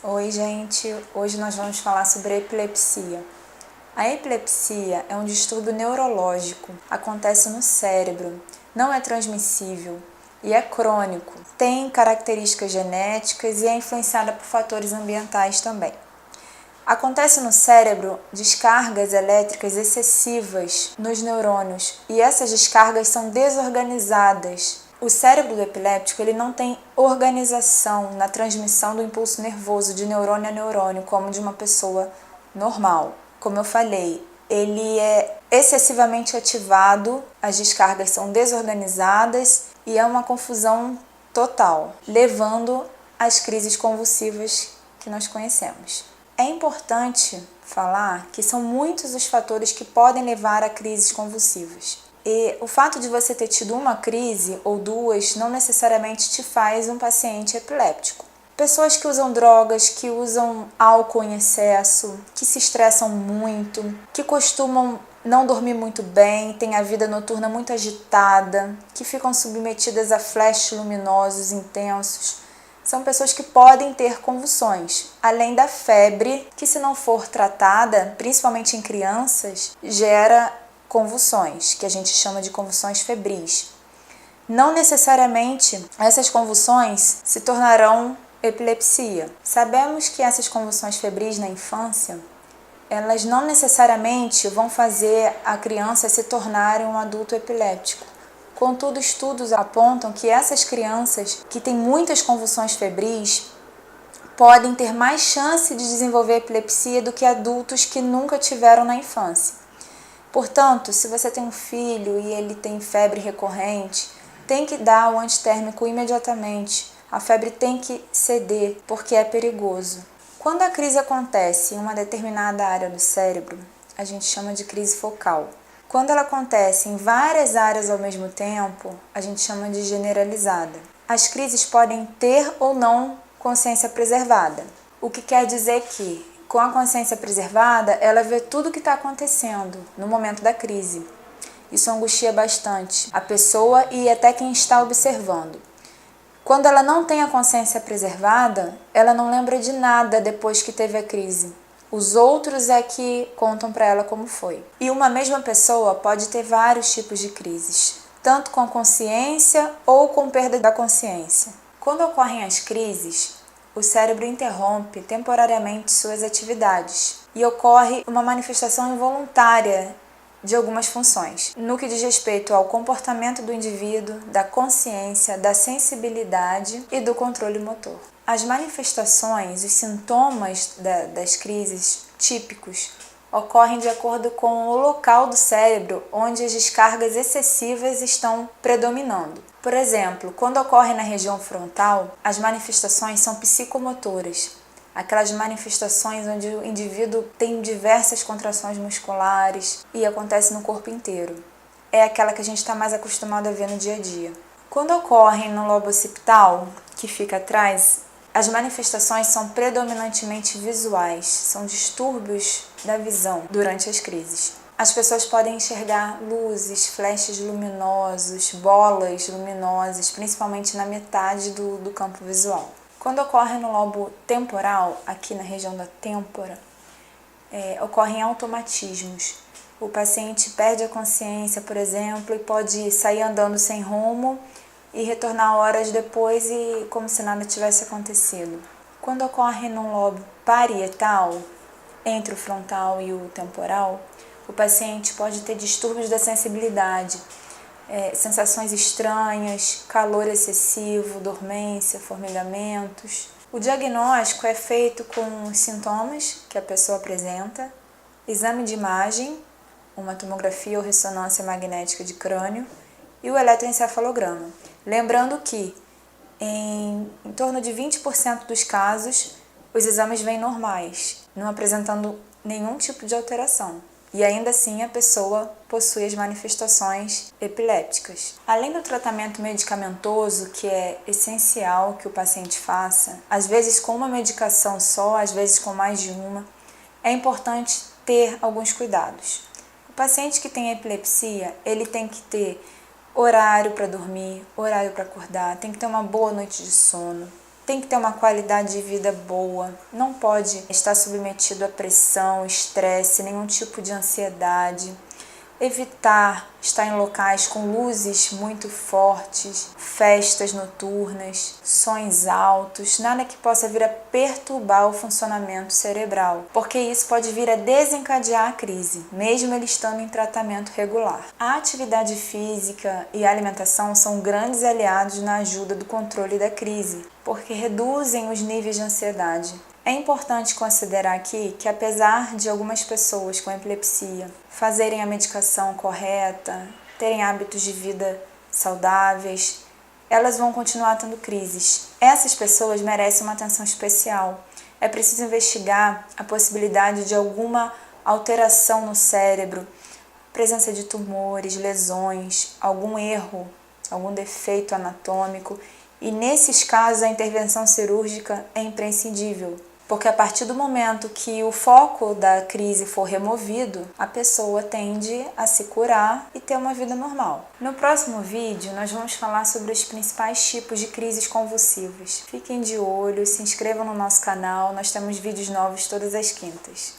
Oi, gente! Hoje nós vamos falar sobre a epilepsia. A epilepsia é um distúrbio neurológico, acontece no cérebro, não é transmissível e é crônico. Tem características genéticas e é influenciada por fatores ambientais também. Acontece no cérebro descargas elétricas excessivas nos neurônios e essas descargas são desorganizadas. O cérebro do epiléptico ele não tem organização na transmissão do impulso nervoso de neurônio a neurônio como de uma pessoa normal. Como eu falei, ele é excessivamente ativado, as descargas são desorganizadas e é uma confusão total, levando às crises convulsivas que nós conhecemos. É importante falar que são muitos os fatores que podem levar a crises convulsivas. E o fato de você ter tido uma crise ou duas não necessariamente te faz um paciente epiléptico. Pessoas que usam drogas, que usam álcool em excesso, que se estressam muito, que costumam não dormir muito bem, têm a vida noturna muito agitada, que ficam submetidas a flashes luminosos intensos, são pessoas que podem ter convulsões, além da febre, que se não for tratada, principalmente em crianças, gera convulsões, que a gente chama de convulsões febris. Não necessariamente essas convulsões se tornarão epilepsia. Sabemos que essas convulsões febris na infância, elas não necessariamente vão fazer a criança se tornar um adulto epiléptico. Contudo, estudos apontam que essas crianças que têm muitas convulsões febris podem ter mais chance de desenvolver epilepsia do que adultos que nunca tiveram na infância. Portanto, se você tem um filho e ele tem febre recorrente, tem que dar o antitérmico imediatamente. A febre tem que ceder, porque é perigoso. Quando a crise acontece em uma determinada área do cérebro, a gente chama de crise focal. Quando ela acontece em várias áreas ao mesmo tempo, a gente chama de generalizada. As crises podem ter ou não consciência preservada, o que quer dizer que, com a consciência preservada, ela vê tudo o que está acontecendo no momento da crise. Isso angustia bastante a pessoa e até quem está observando. Quando ela não tem a consciência preservada, ela não lembra de nada depois que teve a crise. Os outros é que contam para ela como foi. E uma mesma pessoa pode ter vários tipos de crises, tanto com consciência ou com perda da consciência. Quando ocorrem as crises, o cérebro interrompe temporariamente suas atividades e ocorre uma manifestação involuntária de algumas funções, no que diz respeito ao comportamento do indivíduo, da consciência, da sensibilidade e do controle motor. As manifestações, os sintomas das crises típicos ocorrem de acordo com o local do cérebro onde as descargas excessivas estão predominando. Por exemplo, quando ocorre na região frontal, as manifestações são psicomotoras, aquelas manifestações onde o indivíduo tem diversas contrações musculares e acontece no corpo inteiro. É aquela que a gente está mais acostumado a ver no dia a dia. Quando ocorrem no lobo occipital, que fica atrás, as manifestações são predominantemente visuais, são distúrbios da visão durante as crises. As pessoas podem enxergar luzes, flashes luminosos, bolas luminosas, principalmente na metade do campo visual. Quando ocorre no lobo temporal, aqui na região da têmpora, ocorrem automatismos. O paciente perde a consciência, por exemplo, e pode sair andando sem rumo e retornar horas depois e como se nada tivesse acontecido. Quando ocorre no lobo parietal, entre o frontal e o temporal, o paciente pode ter distúrbios da sensibilidade, sensações estranhas, calor excessivo, dormência, formigamentos. O diagnóstico é feito com os sintomas que a pessoa apresenta, exame de imagem, uma tomografia ou ressonância magnética de crânio e o eletroencefalograma. Lembrando que em torno de 20% dos casos os exames vêm normais, não apresentando nenhum tipo de alteração. E ainda assim a pessoa possui as manifestações epilépticas. Além do tratamento medicamentoso, que é essencial que o paciente faça, às vezes com uma medicação só, às vezes com mais de uma, é importante ter alguns cuidados. O paciente que tem epilepsia, ele tem que ter horário para dormir, horário para acordar, tem que ter uma boa noite de sono, tem que ter uma qualidade de vida boa, não pode estar submetido a pressão, estresse, nenhum tipo de ansiedade. Evitar estar em locais com luzes muito fortes, festas noturnas, sons altos, nada que possa vir a perturbar o funcionamento cerebral, porque isso pode vir a desencadear a crise, mesmo ele estando em tratamento regular. A atividade física e a alimentação são grandes aliados na ajuda do controle da crise, porque reduzem os níveis de ansiedade. É importante considerar aqui que, apesar de algumas pessoas com epilepsia fazerem a medicação correta, terem hábitos de vida saudáveis, elas vão continuar tendo crises. Essas pessoas merecem uma atenção especial. É preciso investigar a possibilidade de alguma alteração no cérebro, presença de tumores, lesões, algum erro, algum defeito anatômico, e nesses casos a intervenção cirúrgica é imprescindível. Porque a partir do momento que o foco da crise for removido, a pessoa tende a se curar e ter uma vida normal. No próximo vídeo, nós vamos falar sobre os principais tipos de crises convulsivas. Fiquem de olho, se inscrevam no nosso canal, nós temos vídeos novos todas as quintas.